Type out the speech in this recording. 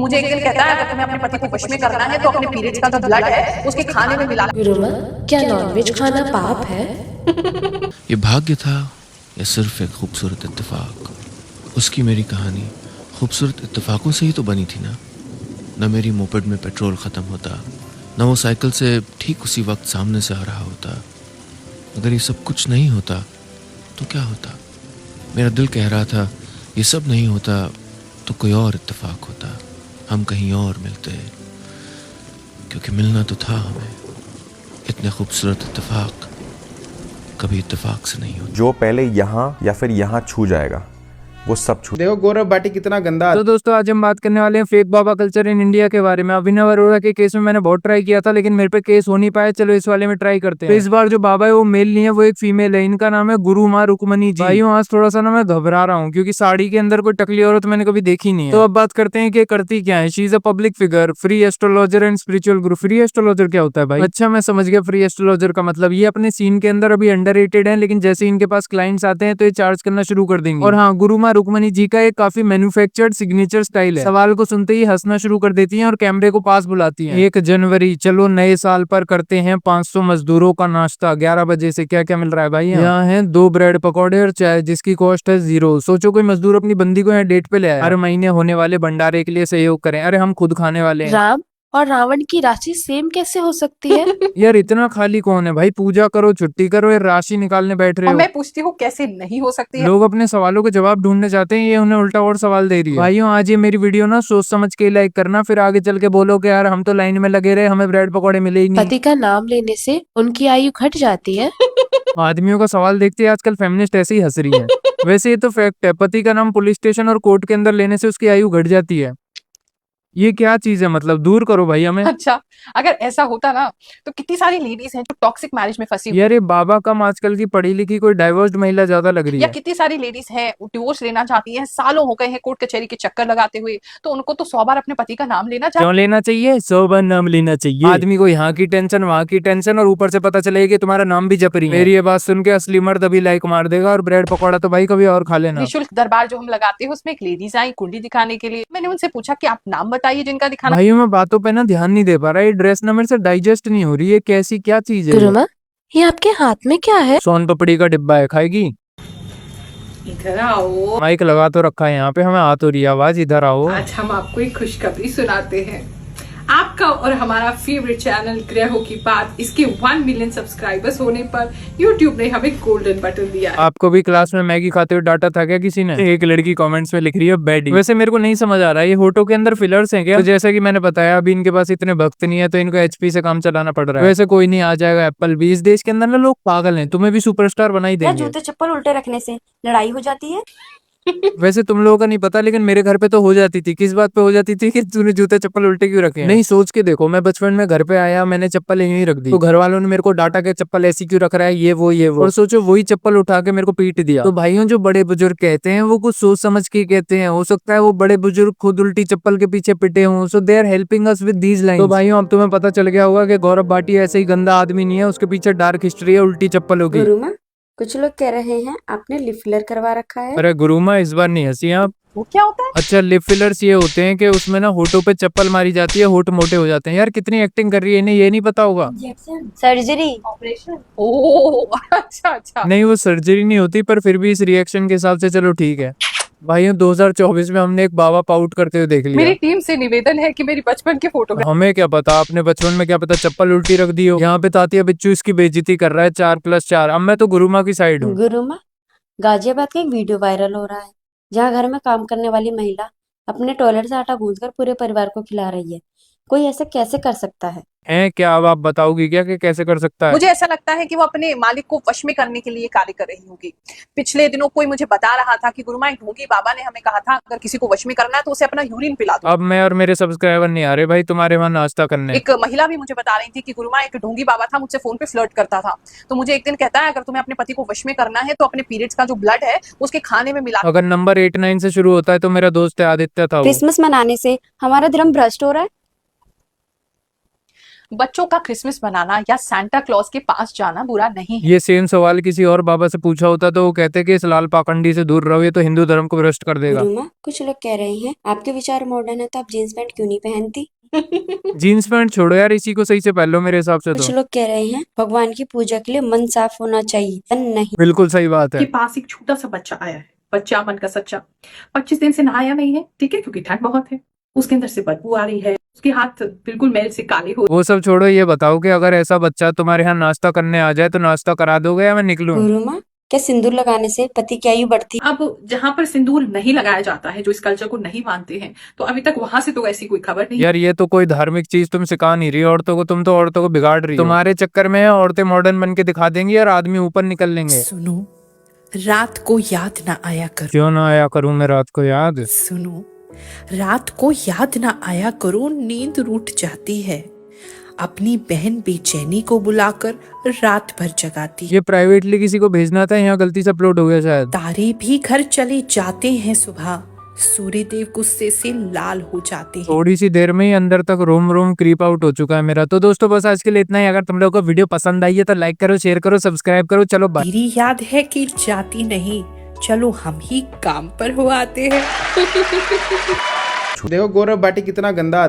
मुझे एक दिन कहता है अगर तुम्हें अपने पति को वश में करना है तो अपने पीरियड्स का जो ब्लड है उसके खाने में मिला। गुरुमा, क्या नॉनवेज खाना पाप है? ये भाग्य था या सिर्फ एक खूबसूरत इत्तेफाक? उसकी मेरी कहानी खूबसूरत इत्तेफाकों से ही तो बनी थी ना। न मेरी मोपेड में पेट्रोल ख़त्म होता, न वो साइकिल से ठीक उसी वक्त सामने से आ रहा होता। अगर ये सब कुछ नहीं होता तो क्या होता? मेरा दिल कह रहा था ये सब नहीं होता तो कोई और इत्तेफाक होता, हम कहीं और मिलते, क्योंकि मिलना तो था हमें। इतने खूबसूरत इत्तेफाक कभी इत्तेफाक से नहीं होते। जो पहले यहाँ या फिर यहाँ छू जाएगा वो सब छू। देखो गौरव भाटी कितना गंदा। तो दोस्तों आज हम बात करने वाले हैं fake Baba culture in India के बारे में। अभिनव अरोड़ा के केस में मैंने बहुत ट्राई किया था लेकिन मेरे पे केस हो नहीं पाया। चलो इस वाले में ट्राई करते हैं। तो इस बार जो बाबा है वो मेल नहीं है, वो एक फीमेल है। इनका नाम है गुरु माँ रुक्मणी जी। भाइयों आज थोड़ा सा ना मैं घबरा रहा हूँ क्योंकि साड़ी के अंदर कोई टकली औरत मैंने कभी देखी नहीं है। तो अब बात करते हैं कि करती क्या है। She is a public figure, free astrologer and spiritual Guru. Free astrologer क्या होता है भाई? अच्छा मैं समझ गया फ्री एस्ट्रोलॉजर का मतलब। ये अपने सीन के अंदर अभी अंडररेटेड है लेकिन जैसे इनके पास क्लाइंट्स आते हैं तो ये चार्ज करना शुरू कर देंगे। और हाँ, गुरु माँ रुक्मणी जी का काफी मैन्युफैक्चर्ड सिग्नेचर स्टाइल है। सवाल को सुनते ही हंसना शुरू कर देती हैं और कैमरे को पास बुलाती हैं। 1 जनवरी, चलो नए साल पर करते हैं 500 मजदूरों का नाश्ता 11 बजे से। क्या क्या मिल रहा है भाई? यहाँ है 2 ब्रेड पकौड़े और चाय जिसकी कॉस्ट है 0। सोचो कोई मजदूर अपनी बंदी को यहाँ डेट पे ले आया। हर महीने होने वाले भंडारे के लिए सहयोग करें। अरे हम खुद खाने वाले हैं। राम और रावण की राशि सेम कैसे हो सकती है? यार इतना खाली कौन है भाई? पूजा करो, छुट्टी करो, यार राशि निकालने बैठ रहे और हो। मैं पूछती हूँ कैसे नहीं हो सकती है। लोग अपने सवालों के जवाब ढूंढने जाते हैं, ये उन्हें उल्टा और सवाल दे रही है। भाइयों आज ये मेरी वीडियो ना सोच समझ के लाइक करना, फिर आगे चल के बोलो कि यार हम तो लाइन में लगे रहे, हमें ब्रेड पकौड़े मिले ही नहीं। पति का नाम लेने से उनकी आयु घट जाती है। आदमियों का सवाल देखते ही आजकल फेमिनिस्ट ऐसे ही हंस रही है। वैसे ये तो फैक्ट है, पति का नाम पुलिस स्टेशन और कोर्ट के अंदर लेने से उसकी आयु घट जाती है। ये क्या चीज है? मतलब दूर करो भाई हमें। अच्छा अगर ऐसा होता ना तो कितनी सारी लेडीज हैं जो टॉक्सिक मैरिज में फंसी हुई यार ये बाबा कम आजकल की पढ़ी लिखी कोई डाइवर्स्ड महिला ज्यादा लग रही या है। कितनी सारी लेडीज हैं डिवोर्स लेना चाहती हैं, सालों हो गए हैं कोर्ट कचहरी के चक्कर लगाते हुए, तो उनको तो 100 बार अपने पति का नाम लेना चाहिए। क्यों लेना चाहिए? 100 बार नाम लेना चाहिए। आदमी को यहाँ की टेंशन वहाँ की टेंशन और ऊपर से पता चलेगा कि तुम्हारा नाम भी जप रही है। मेरी ये बात सुन के असली मर्द अभी लाइक मार देगा और ब्रेड पकौड़ा तो भाई कभी और खा लेना। निःशुल्क दरबार जो हम लगाते हैं उसमें एक लेडीज आई कुंडली दिखाने के लिए। मैंने उनसे पूछा कि आप नाम बताइए जिनका दिखाना। भाई मैं बातों पे ना ध्यान नहीं दे पा रहा। ये ड्रेस ना मेरे से डाइजेस्ट नहीं हो रही है। कैसी क्या चीज है? गुरुमा, ये आपके हाथ में क्या है? सोन पपड़ी का डिब्बा है, खाएगी? इधर आओ, माइक लगा तो रखा है यहाँ पे, हमें आ तो रही है आवाज। इधर आओ। आज हम आपको एक खुशखबरी सुनाते हैं। आपका और हमारा फेवरेट चैनल ग्रहों की बात, इसके 1 मिलियन सब्सक्राइबर्स होने पर YouTube ने हमें गोल्डन बटन दिया है। आपको भी क्लास में मैगी खाते हुए डांटा था क्या किसी ने? एक लड़की कमेंट्स में लिख रही है बैडी। वैसे मेरे को नहीं समझ आ रहा है ये होठों के अंदर फिलर्स हैं क्या? तो जैसा कि मैंने बताया अभी इनके पास इतने भक्त नहीं है तो इनको HP से काम चलाना पड़ रहा है। वैसे कोई नहीं, आ जाएगा एप्पल भी। इस देश के अंदर ना लोग पागल हैं, तुम्हें भी सुपरस्टार बना ही क्या देंगे। जूते चप्पल उल्टे रखने से लड़ाई हो जाती है? वैसे तुम लोगों का नहीं पता लेकिन मेरे घर पे तो हो जाती थी। किस बात पे हो जाती थी? कि तूने जूते चप्पल उल्टे क्यों रखे हैं? नहीं सोच के देखो, मैं बचपन में घर पे आया, मैंने चप्पल यहीं रख दी तो घर वालों ने मेरे को डांटा के चप्पल ऐसी क्यों रख रहा है, ये वो। और सोचो वही चप्पल उठा के मेरे को पीट दिया। तो भाइयों जो बड़े बुजुर्ग कहते हैं वो कुछ सोच समझ के कहते हैं। हो सकता है वो बड़े बुजुर्ग खुद उल्टी चप्पल के पीछे पिटे हों, so they are helping us with these lines. तो भाइयों अब तुम्हें पता चल गया होगा कि गौरव भाटी ऐसे ही गंदा आदमी नहीं है, उसके पीछे डार्क हिस्ट्री है, उल्टी चप्पल होगी। गुरुमा, कुछ लोग कह रहे हैं आपने लिप फिलर करवा रखा है। अरे गुरुमा इस बार नहीं हंसी आप। वो क्या होता है? अच्छा लिप फिलर्स ये होते हैं कि उसमें ना होठों पे चप्पल मारी जाती है, होठ मोटे हो जाते हैं। यार कितनी एक्टिंग कर रही है, इन्हें ये नहीं पता होगा। Surgery, operation. ओह अच्छा। नहीं वो सर्जरी नहीं होती, पर फिर भी इस रिएक्शन के हिसाब से चलो ठीक है। भाइयों 2024 में हमने एक बाबा पाउट करते हुए देख लिया। मेरी टीम से निवेदन है कि मेरी बचपन के फोटो। हमें क्या पता, आपने बचपन में क्या पता चप्पल उल्टी रख दी हो। यहाँ पे तातिया बिच्चू इसकी बेइज्जती कर रहा है 4+4। अब मैं तो गुरुमा की साइड हूँ। गुरुमा, गाजियाबाद का एक वीडियो वायरल हो रहा है जहाँ घर में काम करने वाली महिला अपने टॉयलेट से आटा गूंथकर पूरे परिवार को खिला रही है। कोई ऐसा कैसे कर सकता है? हैं क्या? अब आप बताओगी क्या कि कैसे कर सकता है? मुझे ऐसा लगता है कि वो अपने मालिक को वश में करने के लिए कार्य कर रही होगी। पिछले दिनों कोई मुझे बता रहा था कि गुरुमा एक ढोंगी बाबा ने हमें कहा था अगर किसी को वश में करना है तो उसे अपना यूरिन पिला दो। अब मैं और मेरे सब्सक्राइबर नहीं आ रहे भाई तुम्हारे वहां नाश्ता करने। एक महिला भी मुझे बता रही थी कि गुरुमा एक ढोंगी बाबा था, मुझसे फोन पे फ्लर्ट करता था। तो मुझे एक दिन कहता है अगर तुम्हें अपने पति को वश में करना है तो अपने पीरियड्स का जो ब्लड है उसके खाने में मिला। अगर नंबर 8-9 से शुरू होता है तो मेरा दोस्त है आदित्य था वो। क्रिसमस मनाने से हमारा धर्म भ्रष्ट हो रहा है। बच्चों का क्रिसमस मनाना या सांता क्लॉज के पास जाना बुरा नहीं है। ये सेम सवाल किसी और बाबा से पूछा होता तो वो कहते कि इस लाल पाखंडी से दूर रहो, ये तो हिंदू धर्म को भ्रष्ट कर देगा। गुरुमा, कुछ लोग कह रहे हैं आपके विचार मॉडर्न है तो आप जींस पैंट क्यों नहीं पहनती? जीन्स पैंट छोड़ो यार, इसी को सही से पहन लो मेरे हिसाब से कुछ तो। लोग कह रहे हैं भगवान की पूजा के लिए मन साफ होना चाहिए, तन नहीं। बिल्कुल सही बात है। के पास एक छोटा सा बच्चा आया है, बच्चा मन का सच्चा, 25 दिन से नहाया नहीं है, ठीक है, क्योंकि ठंड बहुत है, उसके अंदर से बदबू आ रही है, उसके हाथ बिल्कुल मैल से काले हो। वो सब छोड़ो, ये बताओ कि अगर ऐसा बच्चा तुम्हारे यहाँ नाश्ता करने आ जाए तो नाश्ता करा दोगे या मैं निकलूं? गुरुमा, क्या सिंदूर लगाने से पति की आयु बढ़ती? अब जहाँ पर सिंदूर नहीं लगाया जाता है, जो इस कल्चर को नहीं मानते हैं, तो अभी तक वहां से तो ऐसी कोई खबर नहीं। यार ये तो कोई धार्मिक चीज तुम सिखा नहीं रही औरतों को, तुम तो औरतों को बिगाड़ रही हो। तुम्हारे चक्कर में औरतें मॉडर्न बन के दिखा देंगी और आदमी ऊपर निकल लेंगे। सुनो, रात को याद ना आया करो। क्यों ना आया करूं मैं रात को याद? सुनो, रात को याद ना आया करो, नींद रूठ जाती है। अपनी बहन बेचैनी को बुलाकर रात भर जगाती है। ये प्राइवेटली किसी को भेजना था, यहाँ गलती से अपलोड हो गया शायद। तारे भी घर चले जाते हैं सुबह, सूर्य देव गुस्से से लाल हो जाते हैं। थोड़ी सी देर में ही अंदर तक रोम रोम क्रीप आउट हो चुका है मेरा। तो दोस्तों बस आज के लिए इतना ही। अगर तुम लोगों को वीडियो पसंद आई है तो लाइक करो, शेयर करो, सब्सक्राइब करो। चलो बाय। मेरी याद है कि जाती नहीं, चलो हम ही काम पर हो आते हैं। देखो गौरव भाटी कितना गंदा